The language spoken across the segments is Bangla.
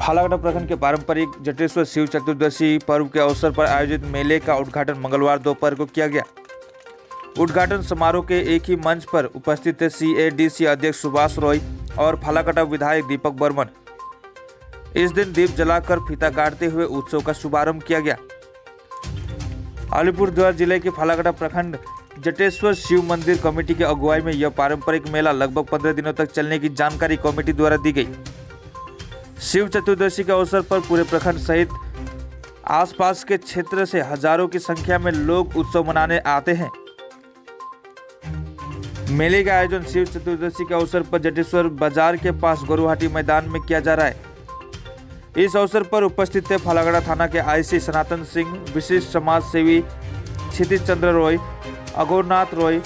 फालाकटा प्रखंड के पारंपरिक जटेश्वर शिव चतुर्दशी पर्व के अवसर पर आयोजित मेले का उद्घाटन मंगलवार दोपहर को किया गया। उद्घाटन समारोह के एक ही मंच पर उपस्थित थे CADC अध्यक्ष सुभाष रॉय और फालाकटा विधायक दीपक बर्मन। इस दिन दीप जलाकर फीता काटते हुए उत्सव का शुभारंभ किया गया। अलीपुरद्वार जिले के फालाकटा प्रखंड जटेश्वर शिव मंदिर कमेटी की अगुवाई में यह पारंपरिक मेला लगभग 15 दिनों तक चलने की जानकारी कमेटी द्वारा दी गई। शिव चतुर्दशी के अवसर पर पूरे प्रखंड सहित आसपास के क्षेत्र से हजारों की संख्या में लोग उत्सव मनाने आते हैं। मेले का आयोजन शिव चतुर्दशी के अवसर पर जटेश्वर बाजार के पास गोरुहाटी मैदान में किया जा रहा है। इस अवसर पर उपस्थित थे फालाकटा थाना के IC सनातन सिंह, विशिष्ट समाज सेवी क्षितिज चंद्र रॉय, अघोरनाथ रॉय,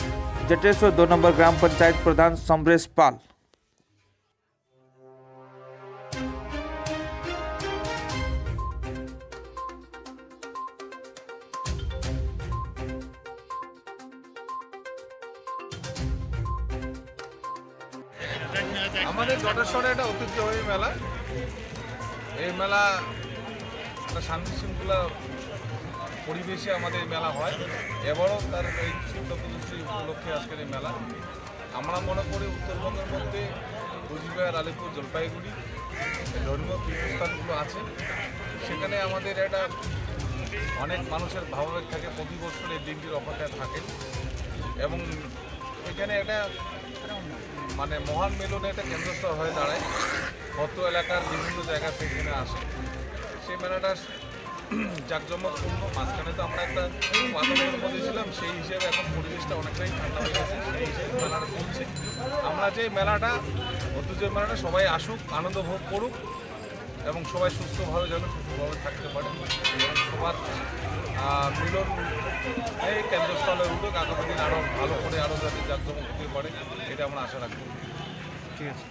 जटेश्वर 2 नंबर ग्राम पंचायत प्रधान समरेश पाल। আমাদের জটেশ্বরে একটা ঐতিহ্যবাহী মেলা। এই মেলা একটা শান্তি শৃঙ্খলা পরিবেশে আমাদের এই মেলা হয়। এবারও তার এই শিব চতুর্দশী উপলক্ষে আজকের এই মেলা। আমরা মনে করি উত্তরবঙ্গের মধ্যে কোচবিহার, আলিপুর, জলপাইগুড়ি ধর্মীয় তীর্থস্থানগুলো আছে, সেখানে আমাদের একটা অনেক মানুষের ভাবাবেগ থাকে, প্রতি বছর এই দিনটির অপেক্ষায় থাকে এবং এখানে একটা মানে মহান মিলনের একটা কেন্দ্রস্থল হয়ে দাঁড়ায়। কত এলাকার বিভিন্ন জায়গা থেকে এখানে আসে। সেই মেলাটা জাঁকজমকপূর্ণ। মাঝখানে তো আমরা একটা বাতাবরণের মধ্যে ছিলাম, সেই হিসেবে এখন পরিবেশটা অনেকটাই ঠান্ডা হয়ে গেছে, সেই হিসেবে মেলাটা চলছে। আমরা যে মেলাটা ঐতিহ্যের মেলাটা সবাই আসুক, আনন্দ ভোগ করুক এবং সবাই সুস্থভাবে যেন সুস্থভাবে থাকতে পারে এবং সবার মিলন এই কেন্দ্রস্থলের উদ্যোগ আগামী দিন আরও ভালো করে আরও যাতে জাঁকজমক হতে পারে, এটা আমরা আশা রাখবো। ঠিক আছে।